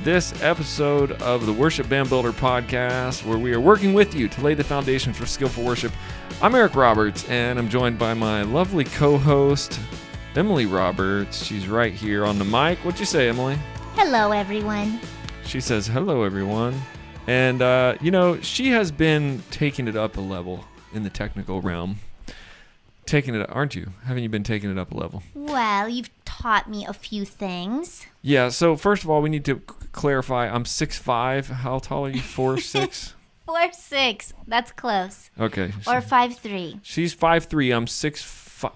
this episode of the Worship Band Builder podcast, where we are working with you to lay the foundation for skillful worship. I'm Eric Roberts, and I'm joined by my lovely co-host, Emily Roberts. She's right here on the mic. What'd you say, Emily? Hello, everyone. She says, hello, everyone. And, she has been taking it up a level in the technical realm. Taking it, aren't you? Haven't you been taking it up a level? Well, you've taught me a few things. Yeah, so first of all, we need to clarify. I'm 6'5". How tall are you? 4'6"? 4'6". That's close. Okay. Or 5'3". She's 5'3". I'm 6'4".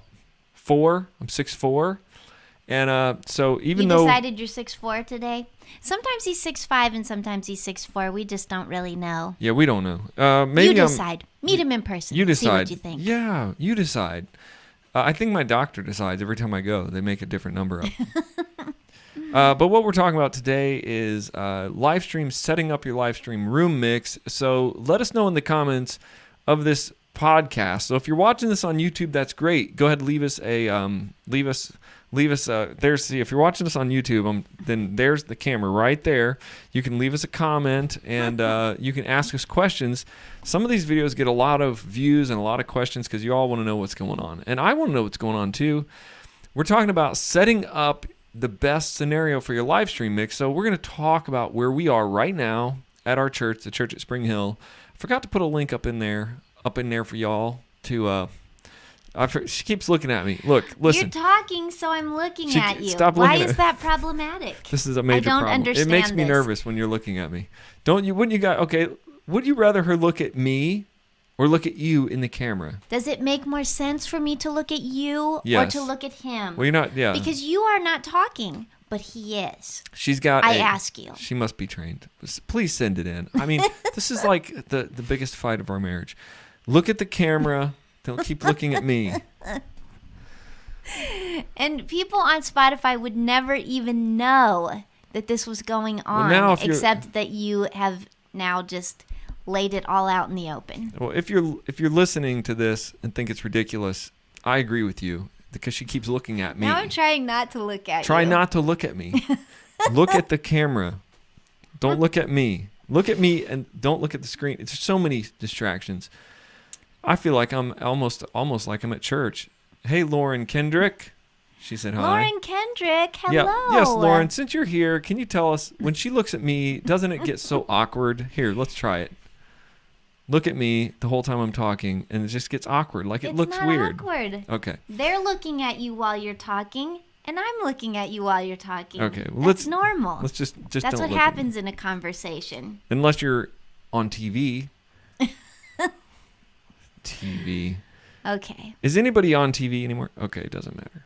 I'm 6'4". And so even though... You decided you're 6'4" today? Sometimes he's 6'5" and sometimes he's 6'4". We just don't really know. Yeah, we don't know. Maybe you decide. Meet him in person. You decide. See what you think. Yeah, you decide. I think my doctor decides every time I go. They make a different number up. But what we're talking about today is Livestream, setting up your Livestream room mix. So let us know in the comments of this podcast. So if you're watching this on YouTube, that's great. Go ahead and leave us there's if you're watching this on YouTube, then there's the camera right there. You can leave us a comment and you can ask us questions. Some of these videos get a lot of views and a lot of questions because you all want to know what's going on, and I want to know what's going on too. We're talking about setting up the best scenario for your live stream mix. So we're going to talk about where we are right now at our church, the church at Spring Hill. I forgot to put a link up in there for y'all to she keeps looking at me. Look, listen. You're talking, so I'm looking at you. Stop Why looking is that problematic? This is a major problem. I don't understand It makes me this. nervous when you're looking at me. Would you rather her look at me or look at you in the camera? Does it make more sense for me to look at you or to look at him? Well, you're not, yeah. Because you are not talking, but he is. I ask you. She must be trained. Please send it in. I mean, this is like the biggest fight of our marriage. Look at the camera. Don't keep looking at me. And people on Spotify would never even know that this was going on, except that you have now just laid it all out in the open. Well, if you're listening to this and think it's ridiculous, I agree with you because she keeps looking at me. Now I'm trying not to look at you. Try not to look at me. Look at the camera. Don't look at me. Look at me and don't look at the screen. It's so many distractions. I feel like I'm almost like I'm at church. Hey, Lauren Kendrick. She said hi. Lauren Kendrick, hello. Yeah. Yes, Lauren, since you're here, can you tell us, when she looks at me, doesn't it get so awkward? Here, let's try it. Look at me the whole time I'm talking, and it just gets awkward. Like it looks weird. It's not awkward. Okay. They're looking at you while you're talking, and I'm looking at you while you're talking. Okay. Well, that's normal. Let's just That's don't what look happens in a conversation. Unless you're on TV. TV. Okay. Is anybody on TV anymore? Okay, it doesn't matter.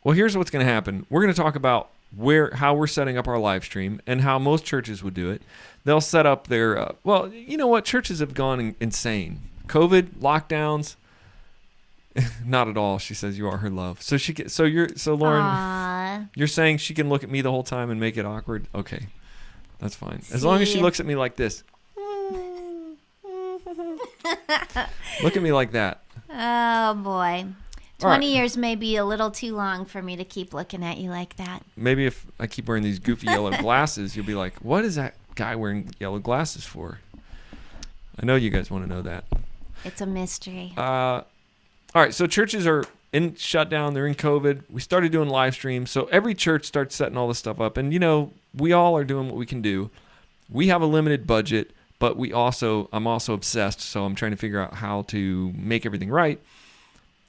Well, here's what's going to happen. We're going to talk about how we're setting up our live stream and how most churches would do it. They'll set up their you know what? Churches have gone insane. COVID, lockdowns. Not at all. She says you are her love. So Lauren, Aww. You're saying she can look at me the whole time and make it awkward? Okay. That's fine. As long as she looks at me like this. Look at me like that. Oh, boy. 20 years may be a little too long for me to keep looking at you like that. Maybe if I keep wearing these goofy yellow glasses, you'll be like, what is that guy wearing yellow glasses for? I know you guys want to know that. It's a mystery. All right, so churches are in shutdown. They're in COVID. We started doing live streams. So every church starts setting all this stuff up. And, we all are doing what we can do. We have a limited budget. But I'm also obsessed, so I'm trying to figure out how to make everything right.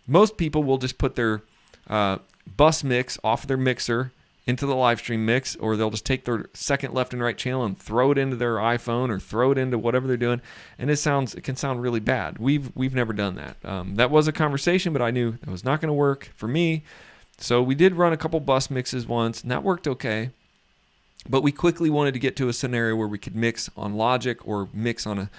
Most people will just put their bus mix off of their mixer into the live stream mix, or they'll just take their second left and right channel and throw it into their iPhone or throw it into whatever they're doing, and it can sound really bad. We've never done that. That was a conversation, but I knew that was not going to work for me. So we did run a couple bus mixes once, and that worked okay. But we quickly wanted to get to a scenario where we could mix on Logic or mix on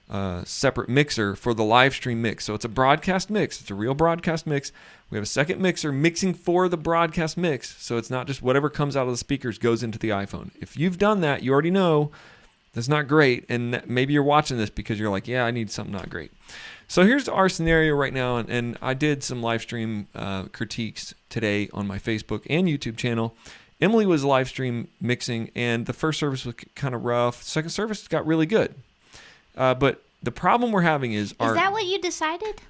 a separate mixer for the live stream mix. So it's a broadcast mix. It's a real broadcast mix. We have a second mixer mixing for the broadcast mix. So it's not just whatever comes out of the speakers goes into the iPhone. If you've done that, you already know that's not great. And maybe you're watching this because you're like, yeah, I need something not great. So here's our scenario right now. And I did some live stream critiques today on my Facebook and YouTube channel. Emily was live stream mixing, and the first service was kind of rough. Second service got really good. But the problem we're having is that what you decided?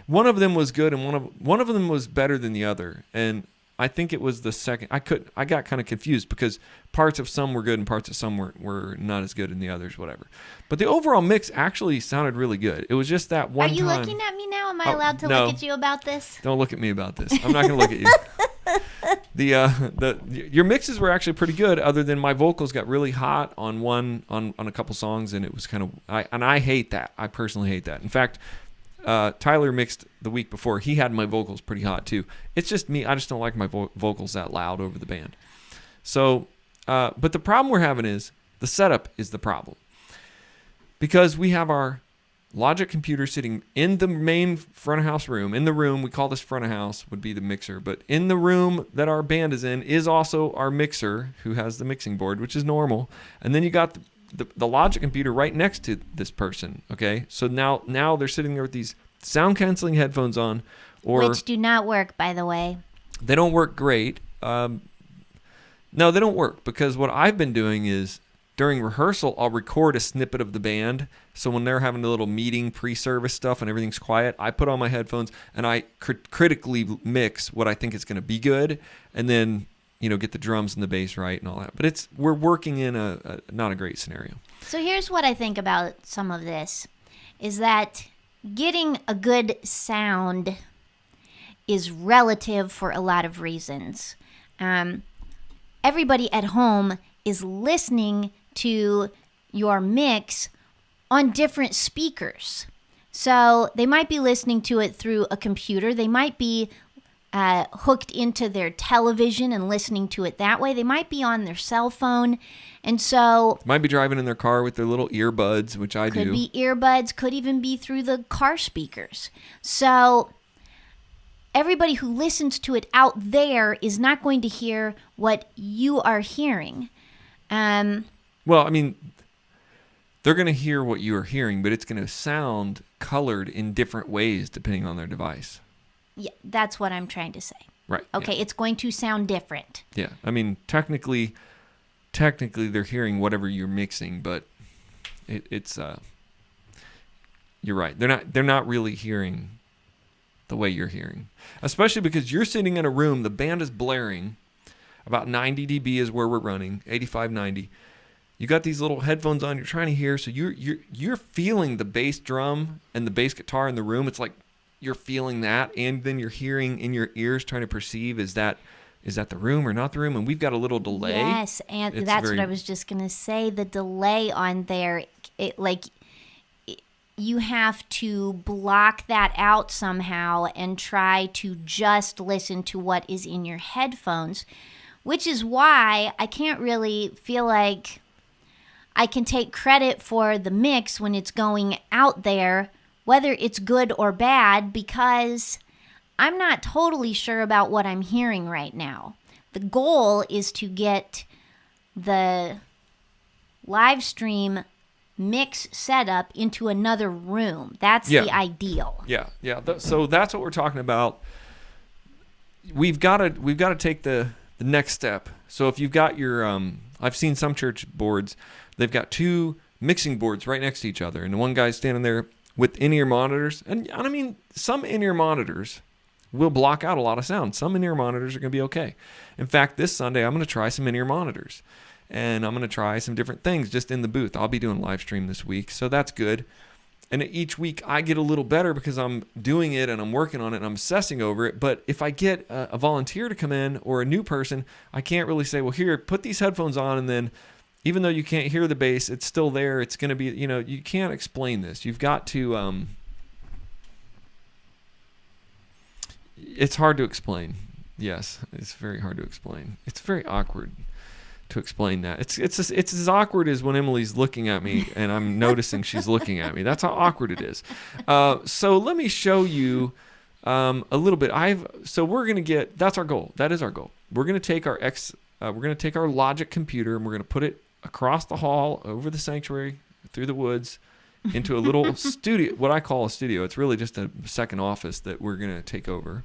One of them was good, and one of them was better than the other. And I think it was the second. I got kind of confused because parts of some were good and parts of some were not as good in the others, whatever. But the overall mix actually sounded really good. It was just that one time. Are you looking at me now? Am I allowed to look at you about this? Don't look at me about this. I'm not going to look at you. Your mixes were actually pretty good, other than my vocals got really hot on a couple songs, and it was kind of I hate that. I personally hate that. In fact, Tyler mixed the week before. He had my vocals pretty hot too. It's just me. I just don't like my vocals that loud over the band. So, but the problem we're having is the setup is the problem, because we have our Logic computer sitting in the main front of house room. In the room, we call this front of house, would be the mixer. But in the room that our band is in is also our mixer, who has the mixing board, which is normal. And then you got the Logic computer right next to this person. Okay, so now they're sitting there with these sound canceling headphones on, which do not work, by the way. They don't work great. No, they don't work, because what I've been doing is, during rehearsal, I'll record a snippet of the band. So when they're having a little meeting pre-service stuff and everything's quiet, I put on my headphones and I critically mix what I think is going to be good, and then get the drums and the bass right and all that. But we're working in a not a great scenario. So here's what I think about some of this, is that getting a good sound is relative for a lot of reasons. Everybody at home is listening to your mix on different speakers. So they might be listening to it through a computer. They might be hooked into their television and listening to it that way. They might be on their cell phone. And so... might be driving in their car with their little earbuds, which I do. Could be earbuds, could even be through the car speakers. So everybody who listens to it out there is not going to hear what you are hearing. Well, I mean, they're going to hear what you are hearing, but it's going to sound colored in different ways depending on their device. Yeah, that's what I'm trying to say. Right. Okay, yeah. It's going to sound different. Yeah. I mean, technically they're hearing whatever you're mixing, but it's you're right. They're not really hearing the way you're hearing. Especially because you're sitting in a room, the band is blaring. About 90 dB is where we're running, 85, 90. You got these little headphones on, you're trying to hear, so you're feeling the bass drum and the bass guitar in the room. It's like you're feeling that, and then you're hearing in your ears, trying to perceive, is that the room or not the room? And we've got a little delay. Yes, and that's what I was just going to say. The delay on there, you have to block that out somehow and try to just listen to what is in your headphones, which is why I can't really feel like I can take credit for the mix when it's going out there, whether it's good or bad, because I'm not totally sure about what I'm hearing right now. The goal is to get the live stream mix setup into another room. That's the ideal. Yeah. So that's what we're talking about. We've got to take the next step. So if you've got your, I've seen some church boards, they've got two mixing boards right next to each other, and the one guy's standing there with in-ear monitors. And I mean, some in-ear monitors will block out a lot of sound. Some in-ear monitors are going to be okay. In fact, this Sunday, I'm going to try some in-ear monitors, and I'm going to try some different things just in the booth. I'll be doing live stream this week, so that's good. And each week I get a little better because I'm doing it and I'm working on it and I'm obsessing over it. But if I get a volunteer to come in or a new person, I can't really say, well, here, put these headphones on, and then even though you can't hear the bass, it's still there. It's going to be, you can't explain this. You've got to, it's hard to explain. Yes, it's very hard to explain. It's very awkward to explain that. It's as awkward as when Emily's looking at me and I'm noticing she's looking at me. That's how awkward it is. So let me show you a little bit. So we're going to get, that's our goal. That is our goal. We're going to take our Logic computer and we're going to put it across the hall, over the sanctuary, through the woods, into a little studio, what I call a studio. It's really just a second office that we're going to take over.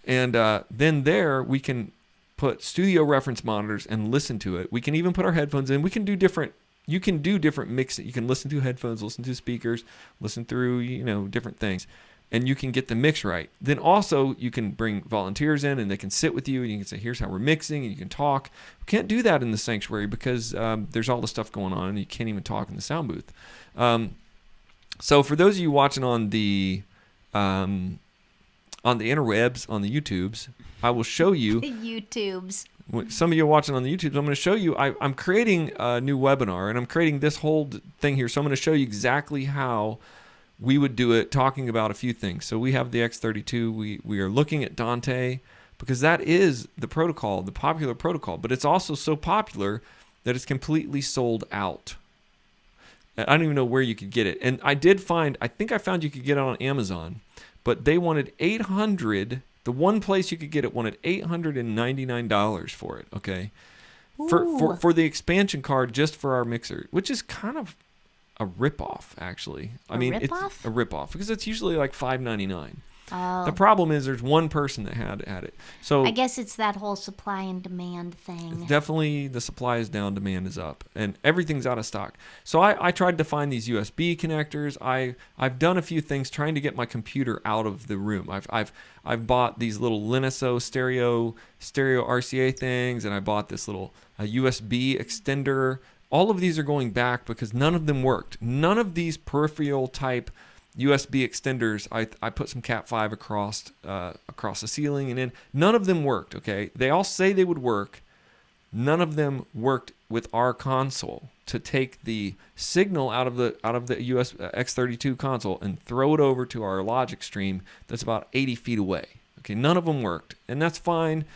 And then there we can put studio reference monitors and listen to it. We can even put our headphones in. We can do different. You can do different mixing. You can listen to headphones, listen to speakers, listen through different things, and you can get the mix right. Then also you can bring volunteers in and they can sit with you and you can say, here's how we're mixing, and you can talk. We can't do that in the sanctuary because there's all the stuff going on and you can't even talk in the sound booth. So for those of you watching on the interwebs, on the YouTubes, I will show you. The YouTubes. Some of you are watching on the YouTubes. I'm going to show you. I'm creating a new webinar, and I'm creating this whole thing here. So I'm going to show you exactly how we would do it, talking about a few things. So we have the X32. We are looking at Dante because that is the protocol, the popular protocol. But it's also so popular that it's completely sold out. I don't even know where you could get it. And I think I found you could get it on Amazon, but they wanted $800. The one place you could get it wanted $899 for it. Okay, for the expansion card just for our mixer, which is kind of a ripoff, actually. It's a ripoff because it's usually like $599. Oh. The problem is there's one person that had it. So I guess it's that whole supply and demand thing. Definitely the supply is down, demand is up, and everything's out of stock. So I tried to find these USB connectors. I've done a few things trying to get my computer out of the room. I've bought these little LINESO stereo RCA things, and I bought this little USB extender. All of these are going back because none of them worked. None of these peripheral type USB extenders, I put some Cat 5 across the ceiling and in. None of them worked, okay? They all say they would work. None of them worked with our console to take the signal out of the US X32 console and throw it over to our Logic stream that's about 80 feet away. Okay, none of them worked, and that's fine.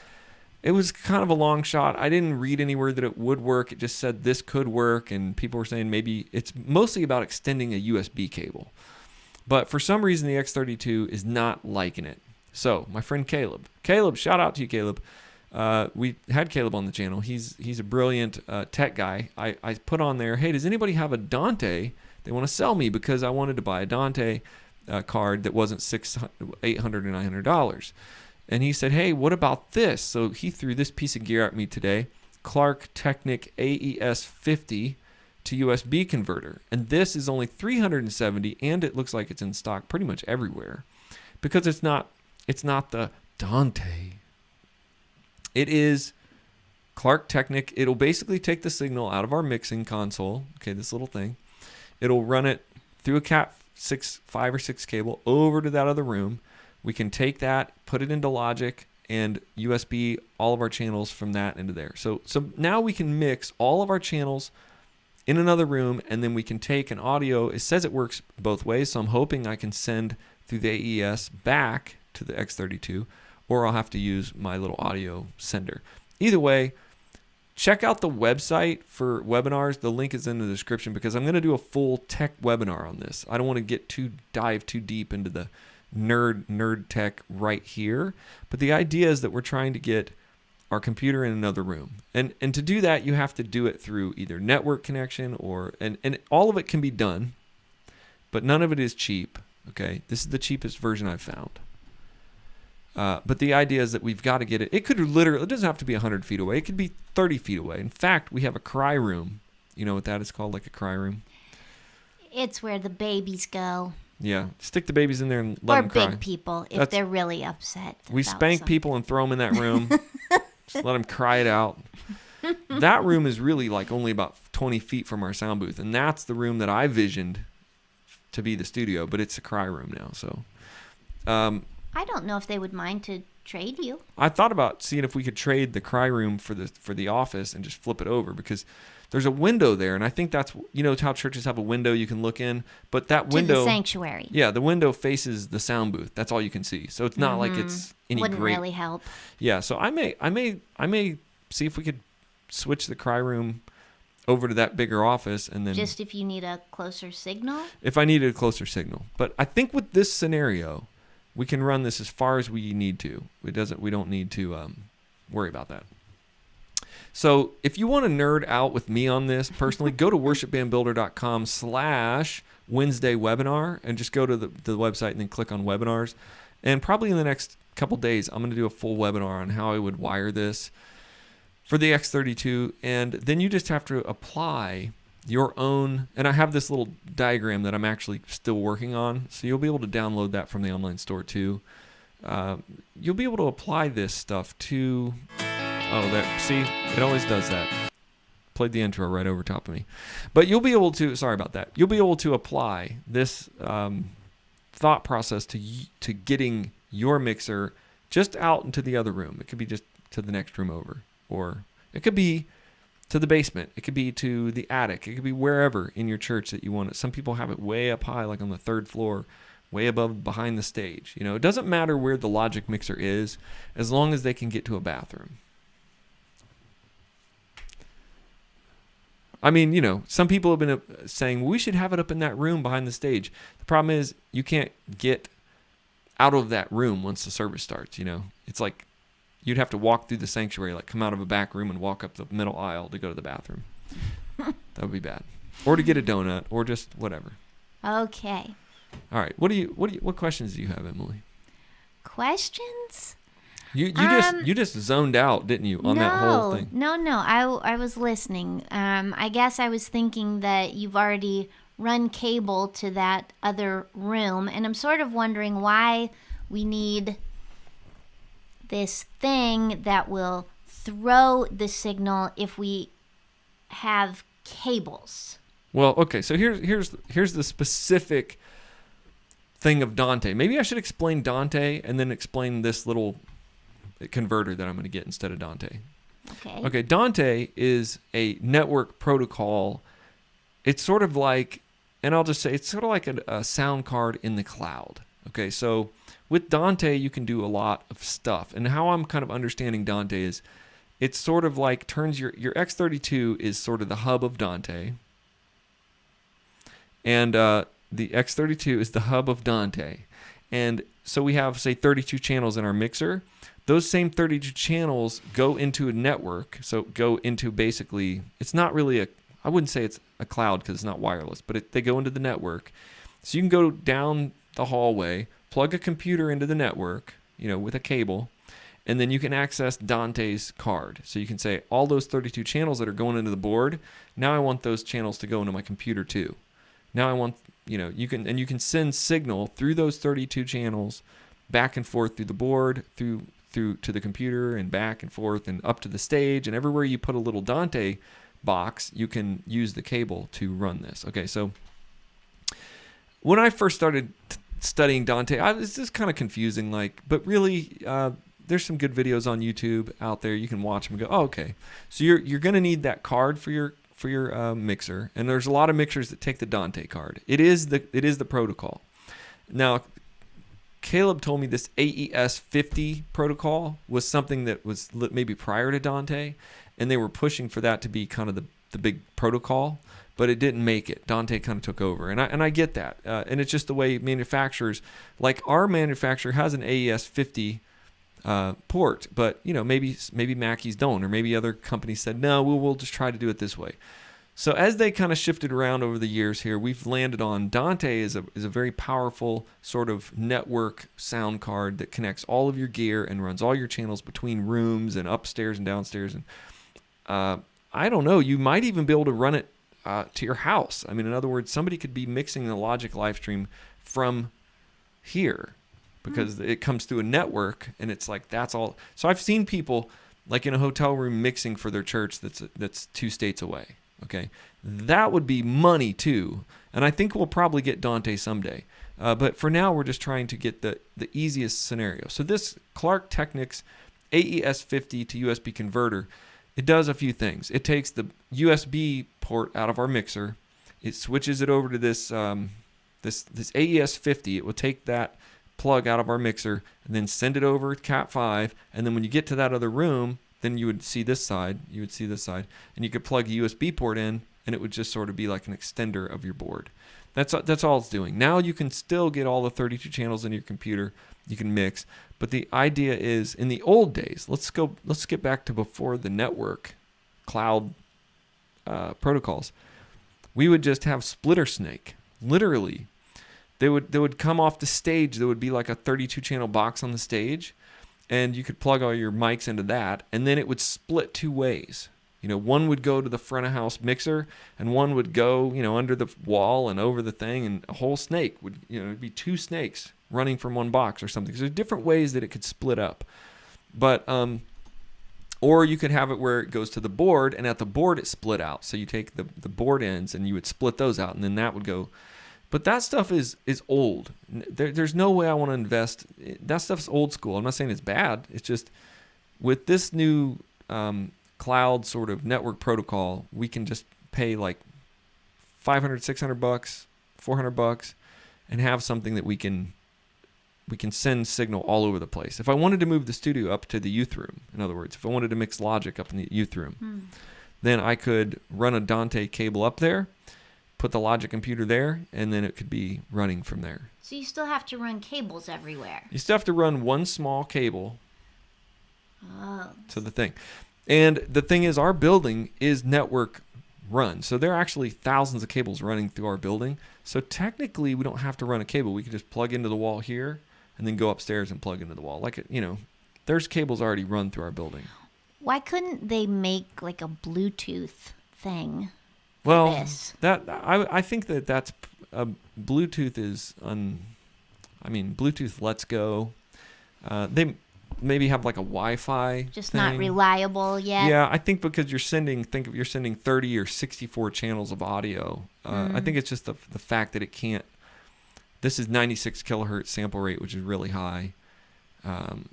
It was kind of a long shot. I didn't read anywhere that it would work. It just said this could work, and people were saying maybe it's mostly about extending a USB cable. But for some reason, the X32 is not liking it. So my friend Caleb, shout out to you, Caleb. We had Caleb on the channel. He's a brilliant tech guy. I put on there, hey, does anybody have a Dante they want to sell me? Because I wanted to buy a Dante card that wasn't $800 or $900. And he said, hey, what about this? So he threw this piece of gear at me today, Klark Teknik AES 50 to USB converter, and this is only $370, and it looks like it's in stock pretty much everywhere because it's not the Dante. It is Klark Teknik. It'll basically take the signal out of our mixing console, okay, this little thing. It'll run it through a Cat 5 or 6 cable over to that other room. We can take that, put it into Logic, and USB all of our channels from that into there. So now we can mix all of our channels in another room, and then we can take an audio. It says it works both ways, so I'm hoping I can send through the AES back to the X32, or I'll have to use my little audio sender. Either way, check out the website for webinars. The link is in the description because I'm going to do a full tech webinar on this. I don't want to dive too deep into the nerd tech right here, but the idea is that we're trying to get our computer in another room. And to do that, you have to do it through either network connection and all of it can be done, but none of it is cheap. Okay, this is the cheapest version I've found. But the idea is that we've got to get it. It doesn't have to be 100 feet away. It could be 30 feet away. In fact, we have a cry room. You know what that is called, like a cry room? It's where the babies go. Yeah, stick the babies in there and let them cry. Or big people, if they're really upset. We spank people and throw them in that room. Just let them cry it out. That room is really like only about 20 feet from our sound booth, and that's the room that I visioned to be the studio, but it's a cry room now. So, I don't know if they would mind to trade you. I thought about seeing if we could trade the cry room for the office and just flip it over because there's a window there, and I think that's how churches have a window you can look in, but that window to the sanctuary. Yeah, the window faces the sound booth. That's all you can see, so it's not like it's any Wouldn't great. really help. Yeah, so I may see if we could switch the cry room over to that bigger office, and then just if you need a closer signal. If I needed a closer signal, but I think with this scenario, we can run this as far as we need to. We don't need to worry about that. So if you want to nerd out with me on this personally, go to worshipbandbuilder.com/Wednesday webinar and just go to the website and then click on webinars. And probably in the next couple days, I'm going to do a full webinar on how I would wire this for the X32. And then you just have to apply your own, and I have this little diagram that I'm actually still working on. So you'll be able to download that from the online store too. You'll be able to apply this stuff to, see, it always does that. Played the intro right over top of me. But you'll be able to, sorry about that. You'll be able to apply this thought process to getting your mixer just out into the other room. It could be just to the next room over, or it could be to the basement. It could be to the attic. It could be wherever in your church that you want it. Some people have it way up high, like on the 3rd floor, way above behind the stage. You know, it doesn't matter where the Logic mixer is, as long as they can get to a bathroom. I mean, you know, some people have been saying we should have it up in that room behind the stage. The problem is you can't get out of that room once the service starts. You know, it's like you'd have to walk through the sanctuary, like come out of a back room and walk up the middle aisle to go to the bathroom. That would be bad. Or to get a donut, or just whatever. Okay. All right. What questions do you have, Emily? Questions? You just zoned out, didn't you, on that whole thing? No. I was listening. I guess I was thinking that you've already run cable to that other room, and I'm sort of wondering why we need this thing that will throw the signal if we have cables. Well, okay. So here's the specific thing of Dante. Maybe I should explain Dante and then explain this little converter that I'm going to get instead of Dante. Okay, Dante is a network protocol. It's sort of like, and I'll just say, it's sort of like a sound card in the cloud. Okay, so with Dante, you can do a lot of stuff. And how I'm kind of understanding Dante is, it's sort of like turns your X32 is sort of the hub of Dante. And the X32 is the hub of Dante. And so we have, say, 32 channels in our mixer. Those same 32 channels go into a network. So go into basically, it's not really I wouldn't say it's a cloud because it's not wireless, but they go into the network. So you can go down the hallway, plug a computer into the network, you know, with a cable, and then you can access Dante's card. So you can say all those 32 channels that are going into the board, now I want those channels to go into my computer too. Now I want, you know, you can send signal through those 32 channels back and forth through the board, through to the computer, and back and forth and up to the stage, and everywhere you put a little Dante box, you can use the cable to run this. Okay, so when I first started studying Dante, it's just kind of confusing, but really, there's some good videos on YouTube out there. You can watch them and go, oh, okay. So you're going to need that card for your mixer, and there's a lot of mixers that take the Dante card. It is the protocol. Now, Caleb told me this AES 50 protocol was something that was maybe prior to Dante, and they were pushing for that to be kind of the big protocol, but it didn't make it. Dante kind of took over, and I get that, and it's just the way manufacturers, like our manufacturer has an AES 50 port, but you know, maybe Mackey's don't, or maybe other companies said no, we'll just try to do it this way. So as they kind of shifted around over the years here, we've landed on Dante is a very powerful sort of network sound card that connects all of your gear and runs all your channels between rooms and upstairs and downstairs. And I don't know, you might even be able to run it to your house. I mean, in other words, somebody could be mixing the Logic Livestream from here because it comes through a network, and it's like that's all. So I've seen people like in a hotel room mixing for their church that's 2 states away. Okay, that would be money too, and I think we'll probably get Dante someday. But for now, we're just trying to get the easiest scenario. So this Klark Teknik's AES 50 to USB converter, it does a few things. It takes the USB port out of our mixer, it switches it over to this this AES 50. It will take that plug out of our mixer and then send it over to Cat 5, and then when you get to that other room, then you would see this side, and you could plug a USB port in, and it would just sort of be like an extender of your board. That's all it's doing. Now you can still get all the 32 channels in your computer. You can mix, but the idea is, in the old days, let's get back to before the network cloud protocols. We would just have splitter snake. Literally, they would come off the stage. There would be like a 32 channel box on the stage, and you could plug all your mics into that, and then it would split two ways. One would go to the front of house mixer, and one would go, under the wall and over the thing, and a whole snake would, it'd be two snakes running from one box or something. So there's different ways that it could split up. But, or you could have it where it goes to the board, and at the board it split out. So you take the board ends and you would split those out, and then that would go. But that stuff is old. There's no way I want to invest. That stuff's old school. I'm not saying it's bad. It's just with this new cloud sort of network protocol, we can just pay like $500, $600, $400, and have something that we can send signal all over the place. If I wanted to move the studio up to the youth room, in other words, if I wanted to mix Logic up in the youth room, then I could run a Dante cable up there, put the Logic computer there, and then it could be running from there. So you still have to run cables everywhere. You still have to run one small cable to the thing. And the thing is, our building is network run. So there are actually thousands of cables running through our building. So technically, we don't have to run a cable. We can just plug into the wall here and then go upstairs and plug into the wall. There's cables already run through our building. Why couldn't they make like a Bluetooth thing? Well, this? I think that's Bluetooth is Bluetooth lets go. They maybe have like a Wi-Fi just thing. Not reliable yet. Yeah, I think because you're sending 30 or 64 channels of audio. I think it's just the fact that it can't. This is 96 kilohertz sample rate, which is really high.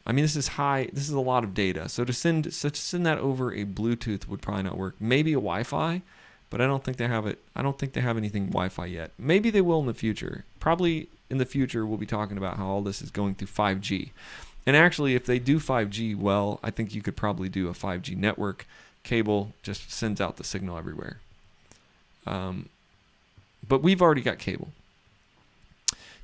This is high. This is a lot of data. So to send that over a Bluetooth would probably not work. Maybe a Wi-Fi, but I don't think they have it. I don't think they have anything Wi-Fi yet. Maybe they will in the future. Probably in the future we'll be talking about how all this is going through 5G. And actually, if they do 5G well, I think you could probably do a 5G network. Cable just sends out the signal everywhere. But we've already got cable.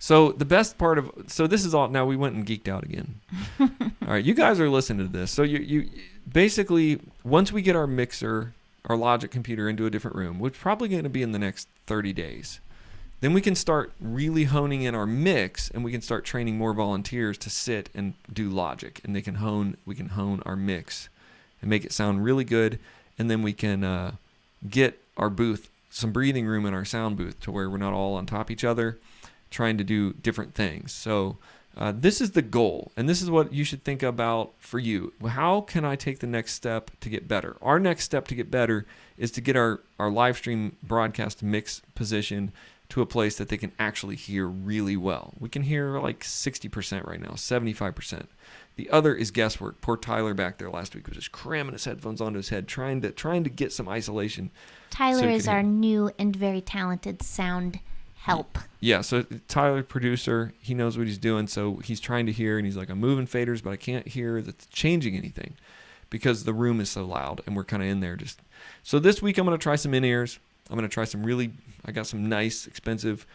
So the best part so this is all, now we went and geeked out again. All right, you guys are listening to this. So you basically, once we get our mixer, our Logic computer into a different room, which is probably going to be in the next 30 days, then we can start really honing in our mix, and we can start training more volunteers to sit and do Logic, and we can hone our mix and make it sound really good, and then we can get our booth some breathing room in our sound booth to where we're not all on top of each other trying to do different things. So this is the goal, and this is what you should think about for you. How can I take the next step to get better? Our next step to get better is to get our live stream broadcast mix position to a place that they can actually hear really well. We can hear like 60% right now, 75%. The other is guesswork. Poor Tyler back there last week was just cramming his headphones onto his head, trying to get some isolation. Tyler is our new and very talented sound help. Yeah, so Tyler, producer, he knows what he's doing, so he's trying to hear, and he's like, I'm moving faders, but I can't hear that's changing anything because the room is so loud, and we're kind of in there just. So this week I'm going to try some in-ears. I'm going to try I got some nice, expensive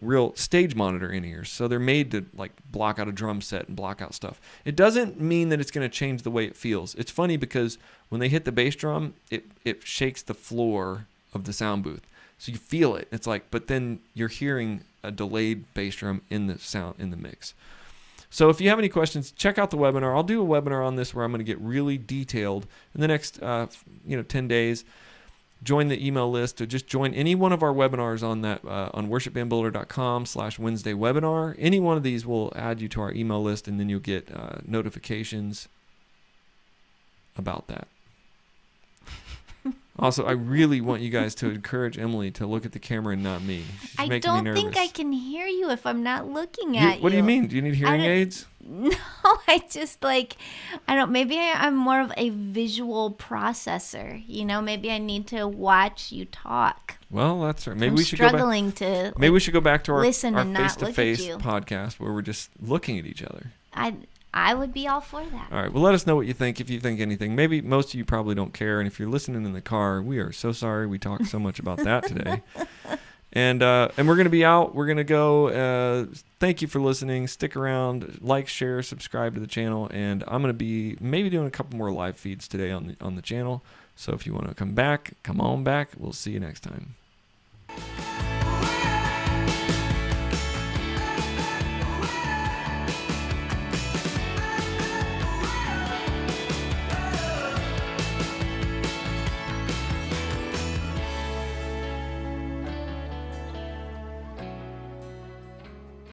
real stage monitor in-ears. So they're made to like block out a drum set and block out stuff. It doesn't mean that it's going to change the way it feels. It's funny because when they hit the bass drum, it shakes the floor of the sound booth. So you feel it. It's like, but then you're hearing a delayed bass drum in the mix. So if you have any questions, check out the webinar. I'll do a webinar on this where I'm going to get really detailed in the next 10 days. Join the email list, or just join any one of our webinars on that on worshipbandbuilder.com/Wednesday webinar. Any one of these will add you to our email list, and then you'll get notifications about that. Also, I really want you guys to encourage Emily to look at the camera and not me. She's I making me don't nervous. think I can hear you if I'm not looking at you. What do you mean? Do you need hearing aids? No, I just maybe I'm more of a visual processor. Maybe I need to watch you talk. Well, that's right. Maybe we should go back to our face-to-face you. podcast where we're just looking at each other. I would be all for that. All right. Well, let us know what you think, if you think anything. Maybe most of you probably don't care. And if you're listening in the car, we are so sorry we talked so much about that today. And we're going to be out. We're going to go. Thank you for listening. Stick around. Like, share, subscribe to the channel. And I'm going to be maybe doing a couple more live feeds today on the channel. So if you want to come on back. We'll see you next time.